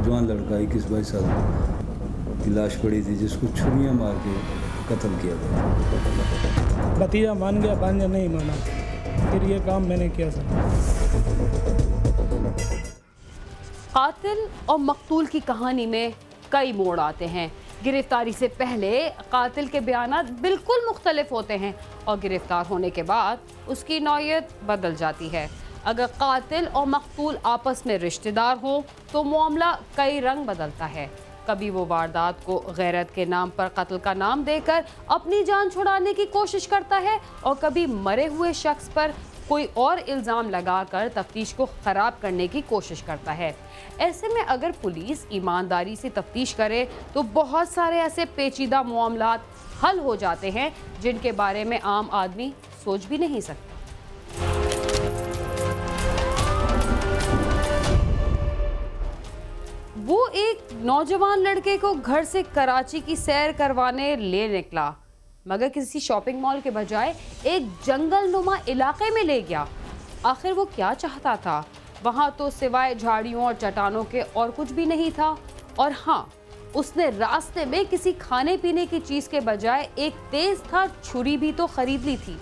नौजवान लड़का 21-22 साल की लाश पड़ी थी जिसको छुरियां मार के कत्ल किया गया। भतीजा मान गया, भांजा नहीं माना, फिर ये काम मैंने किया सर। कातिल और मकतूल की कहानी में कई मोड़ आते हैं। गिरफ्तारी से पहले कातिल के बयानात बिल्कुल मुख्तलिफ होते हैं और गिरफ्तार होने के बाद उसकी नौयत बदल जाती है। अगर कातिल और मकतूल आपस में रिश्तेदार हों तो मामला कई रंग बदलता है। कभी वो वारदात को गैरत के नाम पर कत्ल का नाम देकर अपनी जान छुड़ाने की कोशिश करता है और कभी मरे हुए शख्स पर कोई और इल्ज़ाम लगाकर तफ्तीश को ख़राब करने की कोशिश करता है। ऐसे में अगर पुलिस ईमानदारी से तफ्तीश करे तो बहुत सारे ऐसे पेचीदा मामलात हल हो जाते हैं जिनके बारे में आम आदमी सोच भी नहीं सकता। वो एक नौजवान लड़के को घर से कराची की सैर करवाने ले निकला, मगर किसी शॉपिंग मॉल के बजाय एक जंगल नुमा इलाके में ले गया। आखिर वो क्या चाहता था? वहाँ तो सिवाय झाड़ियों और चट्टानों के और कुछ भी नहीं था। और हाँ, उसने रास्ते में किसी खाने पीने की चीज़ के बजाय एक तेज धार छुरी भी तो खरीद ली थी।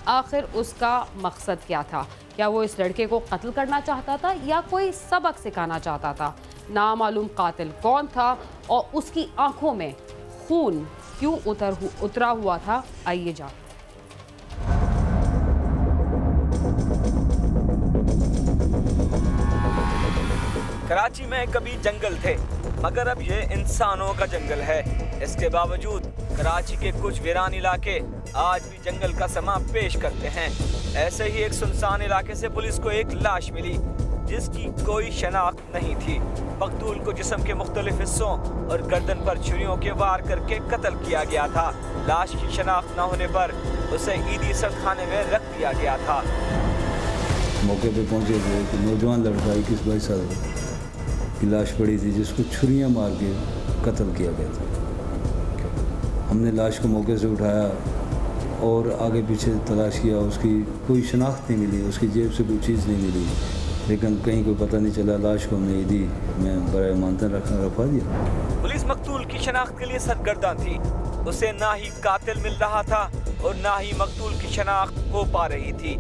आखिर उसका मकसद क्या था? क्या वो इस लड़के को कत्ल करना चाहता था या कोई सबक सिखाना चाहता था? नामालूम कातिल कौन था और उसकी आंखों में खून क्यों उतरा हुआ था? आइए जा। कराची में कभी जंगल थे, मगर अब ये इंसानों का जंगल है। इसके बावजूद कराची के कुछ वीरान इलाके आज भी जंगल का समा पेश करते हैं। ऐसे ही एक सुनसान इलाके से पुलिस को एक लाश मिली जिसकी कोई शनाख्त नहीं थी। मकतूल को जिस्म के मुख्तलिफ हिस्सों और गर्दन पर छुरियों के वार करके कत्ल किया गया था। लाश की शनाख्त न होने पर उसे ईदी सड़खाने में रख दिया गया था। मौके पे पहुंचे थे कि नौजवान लड़का 21-22 साल की लाश पड़ी थी जिसको छुरियां मार के कत्ल किया गया था। हमने लाश को मौके से उठाया और आगे पीछे तलाश किया, उसकी कोई शनाख्त नहीं मिली, उसकी जेब से कोई चीज़ नहीं मिली, लेकिन कहीं कोई पता नहीं चला। लाश को हमने ईदी में बराए मानतन रखवा दिया। पुलिस मकतूल की शनाख्त के लिए सरगर्दान थी। उसे ना ही कातिल मिल रहा था और ना ही मकतूल की शनाख्त हो पा रही थी।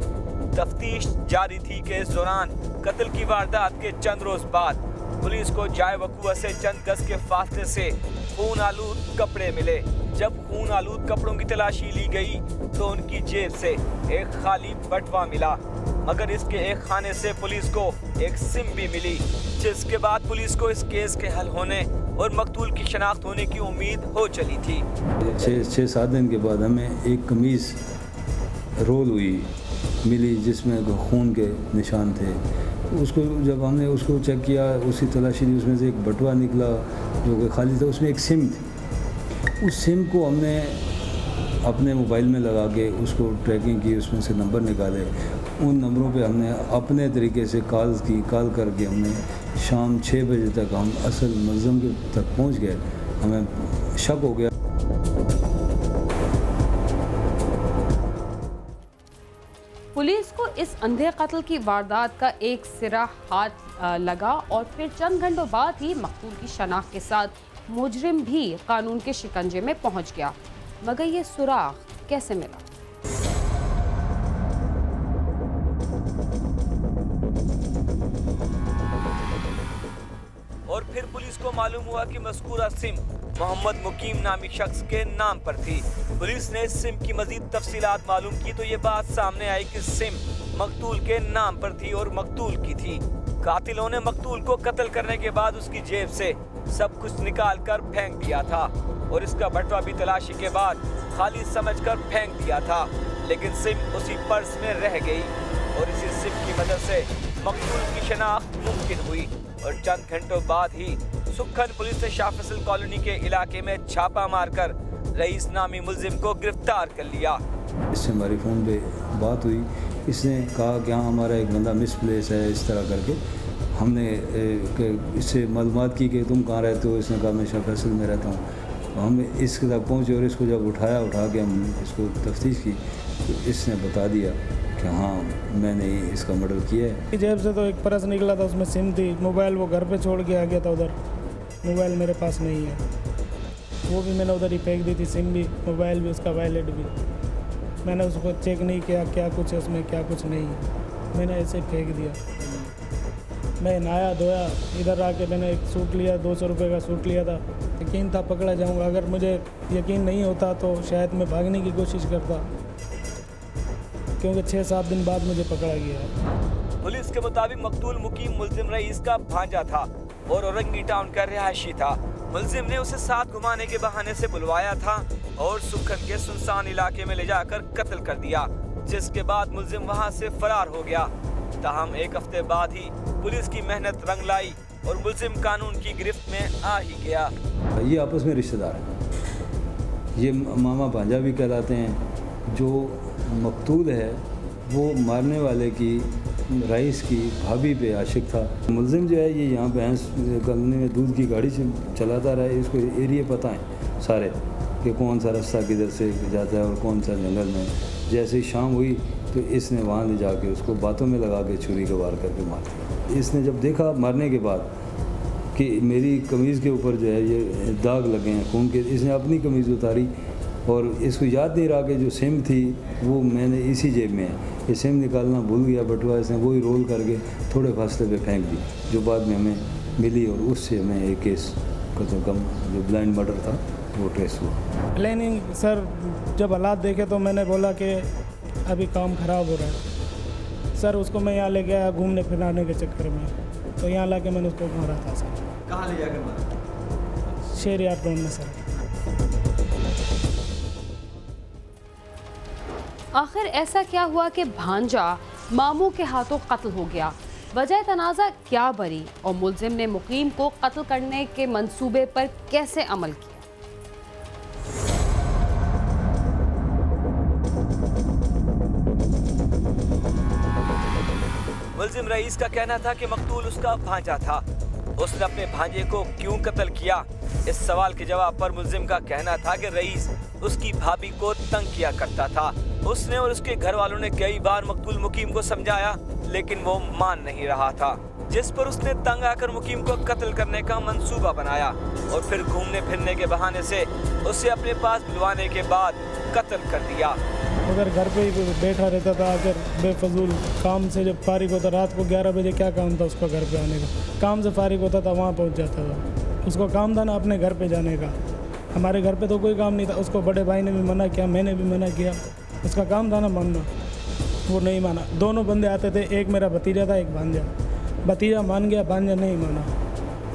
तफ्तीश जारी थी कि इस दौरान कत्ल की वारदात के चंद रोज बाद पुलिस को जाए वक़ुआ से चंद गज के फासले से खून आलूद कपड़े मिले। जब खून आलूद कपड़ों की तलाशी ली गई तो उनकी जेब से एक खाली बटवा मिला, मगर इसके एक खाने से पुलिस को एक सिम भी मिली, जिसके बाद पुलिस को इस केस के हल होने और मकतूल की शनाख्त होने की उम्मीद हो चली थी। 6-7 दिन के बाद हमें एक कमीज़ रोल हुई मिली जिसमें खून के निशान थे। तो उसको जब हमने उसको चेक किया, उसकी तलाशी ली, उसमें से एक बटवा निकला जो कि खाली था, उसमें एक सिम थी। उस सिम को हमने अपने मोबाइल में लगा के उसको ट्रैकिंग की, उसमें से नंबर निकाले। उन नंबरों पे हमने अपने तरीके से कॉल करके हमने शाम 6 बजे तक हम असल मुलज़िम के तक पहुंच गए। हमें शक हो गया। पुलिस को इस अंधे कत्ल की वारदात का एक सिरा हाथ लगा और फिर चंद घंटों बाद ही मकतूल की शनाख्त के साथ मुजरिम भी कानून के शिकंजे में पहुंच गया। मगर ये सुराग कैसे मिला? और फिर पुलिस को मालूम हुआ कि मज़कूरा सिम मोहम्मद मुकीम नामी शख्स के नाम पर थी। पुलिस ने सिम की मजीद तफसीलात मालूम की तो ये बात सामने आई कि सिम मकतूल के नाम पर थी और मकतूल की थी। कातिलों ने मकतूल को कत्ल करने के बाद उसकी जेब से सब कुछ निकाल कर फेंक दिया था और इसका बटवा भी तलाशी के बाद खाली समझकर फेंक दिया था, लेकिन सिम उसी पर्स में रह गई और इसी सिम की मदद से मकतूल की शनाख्त मुमकिन हुई। और चंद घंटों बाद ही सुखन पुलिस ने शाह फैसल कॉलोनी के इलाके में छापा मारकर रईस नामी मुलजिम को गिरफ्तार कर लिया। इससे हमारी फ़ोन पे बात हुई, इसने कहा कि हाँ हमारा एक बंदा मिसप्लेस है, इस तरह करके हमने इससे मालूमात की कि तुम कहाँ रहते हो। इसने कहा मैं शाह फैसल में रहता हूँ। हम इसके तक पहुँचे और इसको जब उठा के हम इसको तफ्तीश की तो इसने बता दिया कि कि हाँ मैंने इसका मर्डर किया है। जेब से तो एक पर्स निकला था, उसमें सिम थी, मोबाइल वो घर पे छोड़ के आ गया था उधर, मोबाइल मेरे पास नहीं है, वो भी मैंने उधर ही फेंक दी थी, सिम भी, मोबाइल भी, उसका वॉलेट भी। मैंने उसको चेक नहीं किया क्या कुछ है उसमें क्या कुछ नहीं है, मैंने ऐसे फेंक दिया। मैं नहाया धोया, इधर आके मैंने एक सूट लिया, 200 रुपये का सूट लिया था, यकीन था पकड़ा जाऊंगा। अगर मुझे यकीन नहीं होता तो शायद मैं भागने की कोशिश करता, क्योंकि 6-7 दिन बाद मुझे पकड़ा गया। पुलिस के मुताबिक मकतूल मुकीम मुल्जिम रईस का भांजा था और औरंगी टाउन का रिहायशी था। मुल्जिम ने उसे साथ घुमाने के बहाने से बुलवाया था और सुखन के सुनसान इलाके में ले जाकर कत्ल कर दिया, जिसके बाद मुल्जिम वहां से फरार हो गया। ताहम 1 हफ्ते बाद ही पुलिस की मेहनत रंग लाई और मुल्जिम कानून की गिरफ्त में आ ही गया। ये आपस में रिश्तेदार हैं, ये मामा भांजा भी कहलाते हैं। जो मकतूल है वो मारने वाले की रईस की भाभी पे आशिक था। मुल्जिम जो है ये यहाँ भैंस कॉलोनी में दूध की गाड़ी से चलाता रहा है, इसको एरिया पता है सारे कि कौन सा रास्ता किधर से जाता है और कौन सा जंगल में। जैसे ही शाम हुई तो इसने वहाँ ले जाके उसको बातों में लगा के छुरी का वार करके मार दिया। इसने जब देखा मारने के बाद कि मेरी कमीज़ के ऊपर जो है ये दाग लगे हैं खून के, इसने अपनी कमीज़ उतारी और इसको याद नहीं रहा कि जो सिम थी वो मैंने इसी जेब में है, ये सिम निकालना भूल गया बटुआ, इसने वही रोल करके थोड़े फासले पे फेंक दी, जो बाद में हमें मिली और उससे हमें एक केस कम जो ब्लाइंड मर्डर था वो ट्रेस हुआ। प्लानिंग सर जब हालात देखे तो मैंने बोला कि अभी काम ख़राब हो रहा है सर। उसको मैं यहाँ ले गया घूमने फिराने के चक्कर में, तो यहाँ ला के मैंने उसको मारा था सर। कहाँ ले जाकर मारा? शेरियार टाउन में सर। आखिर ऐसा क्या हुआ कि भांजा मामू के हाथों कत्ल हो गया? वजह तनाज़ा क्या बरी और मुल्जिम ने मुकीम को कत्ल करने के मंसूबे पर कैसे अमल किया? मुल्जिम रईस का कहना था कि मकतूल उसका भांजा था। उसने अपने भांजे को क्यों कत्ल किया? इस सवाल के जवाब पर मुल्जिम का कहना था कि रईस उसकी भाभी को तंग किया करता था। उसने और उसके घर वालों ने कई बार मकतूल मुकीम को समझाया, लेकिन वो मान नहीं रहा था, जिस पर उसने तंग आकर मुकीम को कत्ल करने का मंसूबा बनाया और फिर घूमने फिरने के बहाने से उसे अपने पास बुलवाने के बाद कत्ल कर दिया। उधर घर पे ही बैठा रहता था, आकर बेफजूल काम से जब फारिग होता, रात को 11 बजे क्या काम था उसका घर पे आने का, काम से फारिग होता था वहाँ पहुँच जाता था। उसको काम था ना अपने घर पे जाने का, हमारे घर पे तो कोई काम नहीं था। उसको बड़े भाई ने भी मना किया, मैंने भी मना किया, उसका काम था ना मानना, वो नहीं माना। दोनों बंदे आते थे, एक मेरा भतीजा था एक भांजा, भतीजा मान गया, भांजा नहीं माना,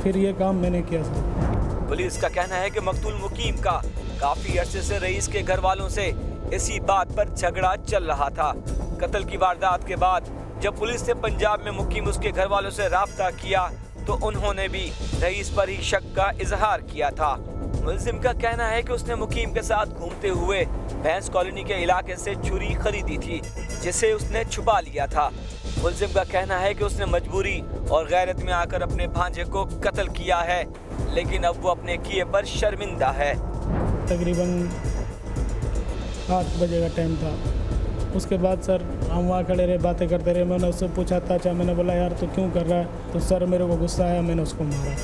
फिर ये काम मैंने किया सर। पुलिस का कहना है कि मकतूल मुकीम का काफी अरसे से रईस के घर वालों से इसी बात पर झगड़ा चल रहा था। कत्ल की वारदात के बाद जब पुलिस ने पंजाब में मुकीम उसके घर वालों से राब्ता किया तो उन्होंने भी रईस पर ही शक का इजहार किया था। मुल्जिम का कहना है कि उसने मुकीम के साथ घूमते हुए भैंस कॉलोनी के इलाके से छुरी खरीदी थी, जिसे उसने छुपा लिया था। मुल्जिम का कहना है कि उसने मजबूरी और गैरत में आकर अपने भांजे को कत्ल किया है, लेकिन अब वो अपने किए पर शर्मिंदा है। तकरीबन 8 बजे का टाइम था। उसके बाद सर हम वहाँ खड़े रहे, बातें करते रहे। मैंने उससे पूछा था, अच्छा, मैंने बोला यार तू क्यों कर रहा है? तो सर मेरे को गुस्सा आया, मैंने उसको मारा।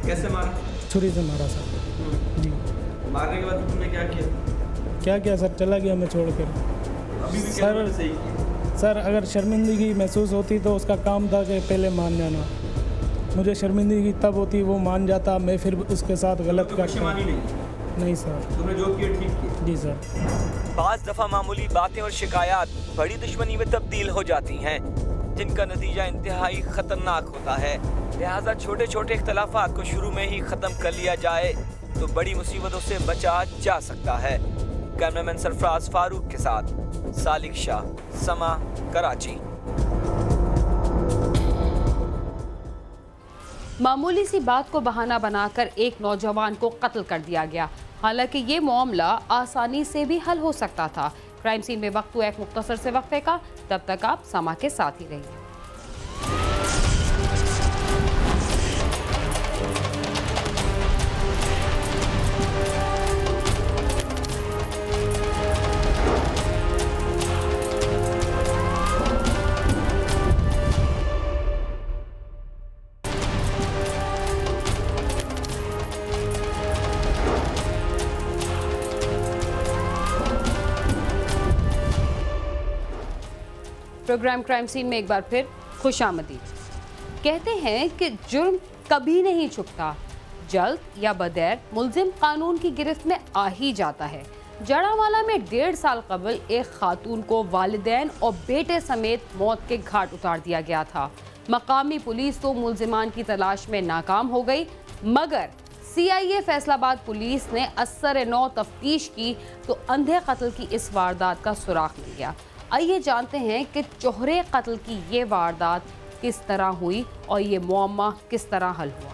कैसे मारा? छुरी से मारा सर जी। मारने के बाद तुमने क्या किया? क्या किया सर, चला गया मैं छोड़ कर। अभी भी सर सही किया? सर अगर शर्मिंदगी महसूस होती तो उसका काम था कि पहले मान जाना। मुझे शर्मिंदगी तब होती वो मान जाता, मैं फिर उसके साथ गलत करता। नहीं सर, तुमने जो किया ठीक किया। जी सर। बाज़ दफ़ा मामूली बातें और शिकायत बड़ी दुश्मनी में तब्दील हो जाती हैं, जिनका नतीजा इंतहाई ख़तरनाक होता है। लिहाजा छोटे छोटे इख्तलाफात को शुरू में ही ख़त्म कर लिया जाए तो बड़ी मुसीबतों से बचा जा सकता है। कैमरामैन सरफराज फारूक के साथ सालिक शाह, समा, कराची। मामूली सी बात को बहाना बनाकर एक नौजवान को कत्ल कर दिया गया। हालांकि ये मामला आसानी से भी हल हो सकता था। क्राइम सीन में वक्त हुआ एक मुख्तसर से वक्फे का, तब तक आप समा के साथ ही रहिए। प्रोग्राम क्राइम सीन में एक बार फिर खुशामदीद। कहते हैं कि जुर्म कभी नहीं छुपता, जल्द या बदैर मुलजिम कानून की गिरफ्त में आ ही जाता है। जड़ावाला में 1.5 साल कबल एक खातून को वालिदैन और बेटे समेत मौत के घाट उतार दिया गया था। मकामी पुलिस तो मुलजिमान की तलाश में नाकाम हो गई, मगर CIA फैसलाबाद पुलिस ने असर-ए-नौ तफ्तीश की तो अंधे कत्ल की इस वारदात का सुराग मिल गया। आइए जानते हैं कि चोहरे कत्ल की ये वारदात किस तरह हुई और ये मुअम्मा किस तरह हल हुआ।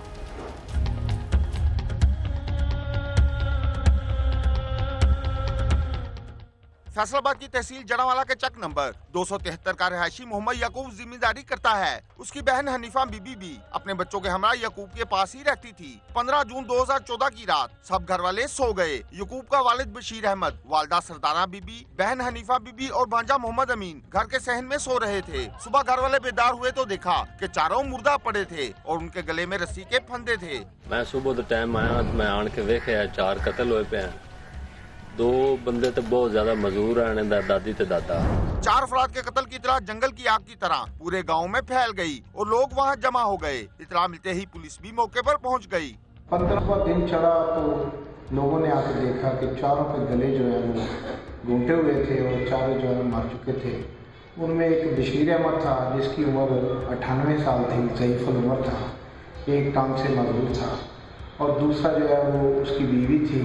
फैसलाबाद की तहसील जड़ावाला के चक नंबर 273 का रिहायशी मोहम्मद यकूब जिम्मेदारी करता है। उसकी बहन हनीफा बीबी भी अपने बच्चों के हमरा यकूब के पास ही रहती थी। 15 जून 2014 की रात सब घर वाले सो गए। यकूब का वालिद बशीर अहमद, वालदा सरदारा बीबी, बहन हनीफा बीबी और भांजा मोहम्मद अमीन घर के सहन में सो रहे थे। सुबह घर वाले बेदार हुए तो देखा कि चारों मुर्दा पड़े थे और उनके गले में रस्सी के फंदे थे। मैं सुबह टाइम आया, मैं आन के वेख्या 4 कत्ल हुए पे। 2 बंदे तो बहुत ज्यादा मजबूर हैं, दादी ते दादा। 4 अफराद के कत्ल की इतला जंगल की आग की तरह पूरे गांव में फैल गई और लोग वहां जमा हो गए। इतला मिलते ही पुलिस भी मौके पर पहुंच गई। 15वां दिन चढ़ा तो लोगों ने आकर देखा कि चारों के गले जो है वो घूंटे हुए थे और चारों जो है मर चुके थे। उनमें एक बशीर अहमद था जिसकी उम्र 98 साल थी, ज़ईफ़ुल उम्र था, एक टांग से मजबूर था, और दूसरा जो है वो उसकी बीवी थी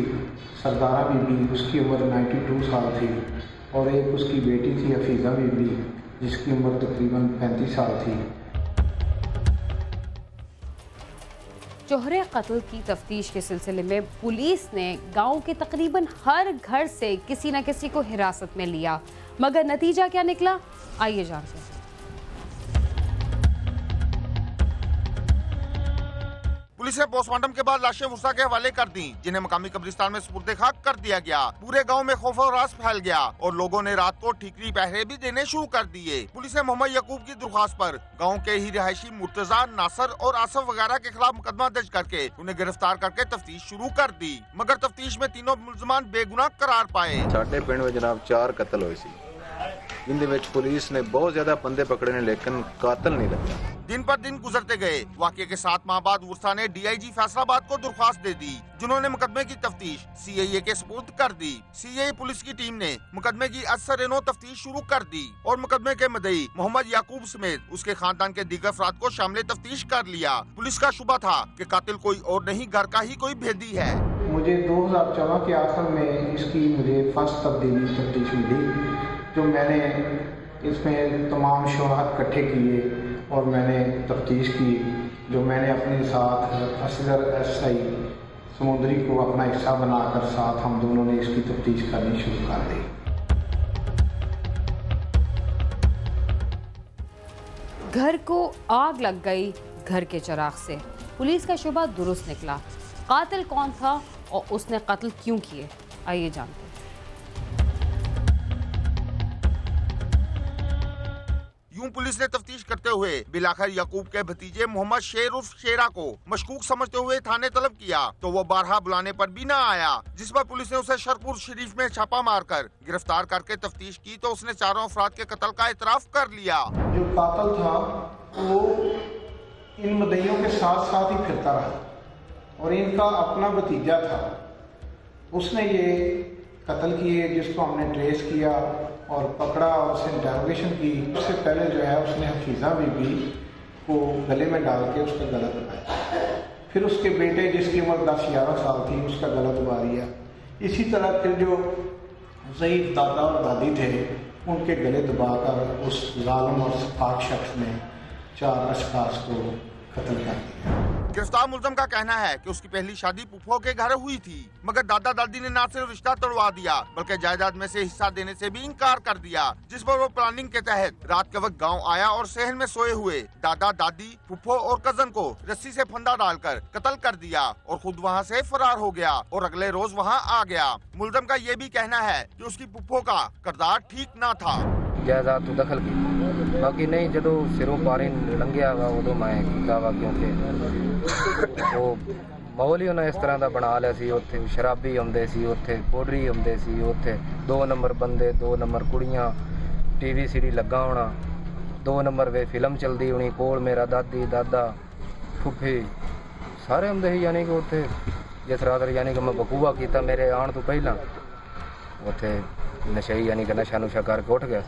सरदारा बीबी, उसकी उम्र 92 साल थी, और एक उसकी बेटी थी हफीज़ा बीबी जिसकी उम्र तकरीबन 35 साल थी। चोहरे कत्ल की तफ्तीश के सिलसिले में पुलिस ने गांव के तकरीबन हर घर से किसी न किसी को हिरासत में लिया, मगर नतीजा क्या निकला, आइए जानते हैं। पुलिस ने पोस्टमार्टम के बाद लाशें वर्षा के हवाले कर दी, जिन्हें मकामी कब्रिस्तान में सुपुर्द खाक कर दिया गया। पूरे गांव में खौफ और रास फैल गया और लोगों ने रात को ठीकरी पहरे भी देने शुरू कर दिए। पुलिस ने मोहम्मद यकूब की दरख्वास्त पर गांव के ही रिहायशी मुर्तजा, नासर और आसफ वगैरह के खिलाफ मुकदमा दर्ज करके उन्हें गिरफ्तार करके तफ्तीश शुरू कर दी, मगर तफ्तीश में तीनों मुलजमान बेगुनाह करार पाए। साडे पिंड में जनाब 4 कत्ल हुए सी, जिंदे विच पुलिस ने बहुत ज्यादा बंदे पकड़े ने, लेकिन कातिल नहीं लगा। दिन पर दिन गुजरते गए। वाकये के 7 माह बाद वर्षा ने DIG फैसलाबाद को दरख्वास्त दे दी, जिन्होंने मुकदमे की तफ्तीश CIA के सुपुर्द कर दी। CIA पुलिस की टीम ने मुकदमे की असर-ए-नौ तफ्तीश शुरू कर दी और मुकदमे के मुद्दई मोहम्मद याकूब समेत उसके खानदान के दीगर अफराद को शामिल तफ्तीश कर लिया। पुलिस का शुबा था कि कातिल कोई और नहीं, घर का ही कोई भेदी है। मुझे 2014 के आखिर में इसकी मुझे फर्स्ट तब्दीली तफ्तीश मिली, जो मैंने इसमें तमाम शवाहद इकट्ठे किए और मैंने तफ्तीश की, जो मैंने अपने साथ असगर SI समुद्री को अपना हिस्सा बनाकर साथ हम दोनों ने इसकी तफ्तीश करनी शुरू कर दी। घर को आग लग गई घर के चिराग से। पुलिस का शुबा दुरुस्त निकला। कातिल कौन था और उसने कत्ल क्यों किए, आइए जानते हैं। पुलिस ने तफ्तीश करते हुए बिलाखिर यकूब के भतीजे मोहम्मद शेर उर्फ शेरा को मशकूक समझते हुए थाने तलब किया, तो वो बारहा बुलाने पर भी न आया, जिस पर पुलिस ने उसे शरपुर शरीफ में छापा मारकर गिरफ्तार करके तफ्तीश की तो उसने चारों अफराद के कत्ल का इतराफ कर लिया। जो कातिल था वो इन मुद्दइयों के साथ साथ ही फिरता रहा और इनका अपना भतीजा था, उसने ये कत्ल किए, जिसको हमने ट्रेस किया और पकड़ा और उससे इंटरोगेशन की। उससे पहले जो है उसने हफीज़ा बीबी को गले में डाल के उसका गला दबाया, फिर उसके बेटे जिसकी उम्र 10-11 साल थी उसका गला दबा दिया। इसी तरह फिर जो ज़ईफ़ दादा और दादी थे उनके गले दबाकर उस जालिम और सफाक शख्स ने 4 अशखास को कत्ल कर दिया। गिरफ्तार मुलजम का कहना है कि उसकी पहली शादी पुप्पो के घर हुई थी, मगर दादा दादी ने न सिर्फ रिश्ता तोड़वा दिया बल्कि जायदाद में से हिस्सा देने से भी इनकार कर दिया, जिस पर वो प्लानिंग के तहत रात के वक्त गांव आया और सहन में सोए हुए दादा दादी, पुप्पो और कजन को रस्सी से फंदा डालकर कत्ल कर दिया और खुद वहां से फरार हो गया और अगले रोज वहां आ गया। मुलजम का ये भी कहना है कि उसकी पुप्पो का किरदार ठीक न था। जायदाद तो दखल की, बाकी नहीं, जो सिरों पारी लंघिया वा उदों मैं कीता वा, क्योंकि वो माहौल ही उन्हें इस तरह का बना लिया सी। उत्थे शराबी आउंदे सी, उत्थे पोडरी आउंदे सी, उत्थे 2 नंबर बंदे, 2 नंबर कुड़ियां, TV CD लगा होना, 2 नंबर वे फिल्म चलती होनी कोल मेरा दादी दादा फुफी सारे आते ही, यानी कि उत्थे जिस रात यानी कि मैं बकूवा किया मेरे आने तो पहला उत्थे नशई यानी कि नशा नुशा करके उठ गया।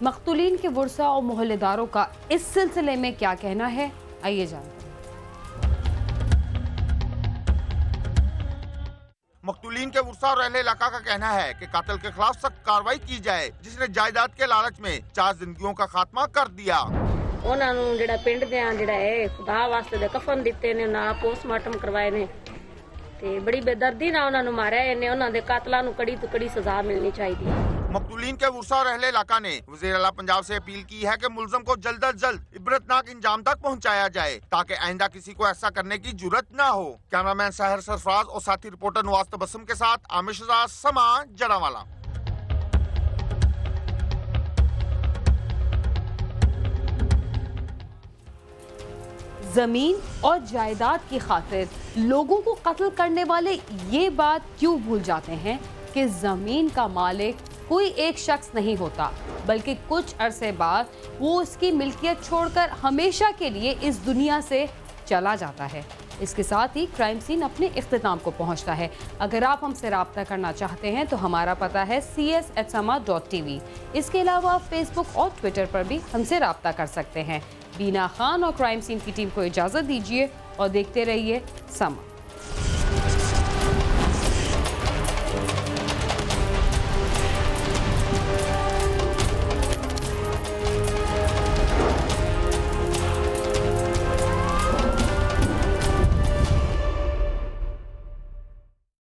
मकतूलीन के वर्सा और मोहल्लेदारों का इस सिलसिले में क्या कहना है, आइए जानते हैं। मकतूलीन के वर्सा और अहले इलाका का कहना है कि कातिल के खिलाफ सख्त कार्रवाई की जाए जिसने जायदाद के लालच में 4 जिंदगियों का खात्मा कर दिया। ਉਹਨਾਂ ਨੂੰ ਜਿਹੜਾ ਪਿੰਡ ਦੇ ਜਿਹੜਾ ਹੈ ਖੁਦਾ ਵਾਸਤੇ ਦੇ ਕਫਨ ਦਿੱਤੇ ਨੇ ਨਾ ਪੋਸਟਮਾਰਟਮ ਕਰਵਾਏ ਨੇ ਤੇ ਬੜੀ ਬੇਦਰਦੀ ਨਾਲ ਉਹਨਾਂ ਨੂੰ ਮਾਰਿਆ ਇਹਨੇ। ਉਹਨਾਂ ਦੇ ਕਾਤਲਾਂ ਨੂੰ ਕੜੀ ਤੋਂ ਕੜੀ ਸਜ਼ਾ ਮਿਲਣੀ ਚਾਹੀਦੀ ਹੈ। मकतूलीन के वर्सा और अहले इलाका ने वज़ीर आला पंजाब से अपील की है कि मुलज़म को जल्द अज जल्द इबरतनाक इंजाम तक पहुंचाया जाए ताकि आइंदा किसी को ऐसा करने की जुर्रत न हो। कैमरामैन सहर सरफराज और साथी रिपोर्टर नवाज तबस्सुम के साथ आमिर शहजाद, समा, जड़ावाला। जमीन और जायदाद की खातिर लोगों को कत्ल करने वाले ये बात क्यों भूल जाते हैं कि जमीन का मालिक कोई एक शख्स नहीं होता, बल्कि कुछ अरसे बाद वो उसकी मिल्कियत छोड़कर हमेशा के लिए इस दुनिया से चला जाता है। इसके साथ ही क्राइम सीन अपने इख्तिताम को पहुंचता है। अगर आप हमसे रब्ता करना चाहते हैं तो हमारा पता है cs@sama.tv। इसके अलावा फेसबुक और ट्विटर पर भी हमसे रब्ता कर सकते हैं। बीना खान और क्राइम सीन की टीम को इजाज़त दीजिए और देखते रहिए समा।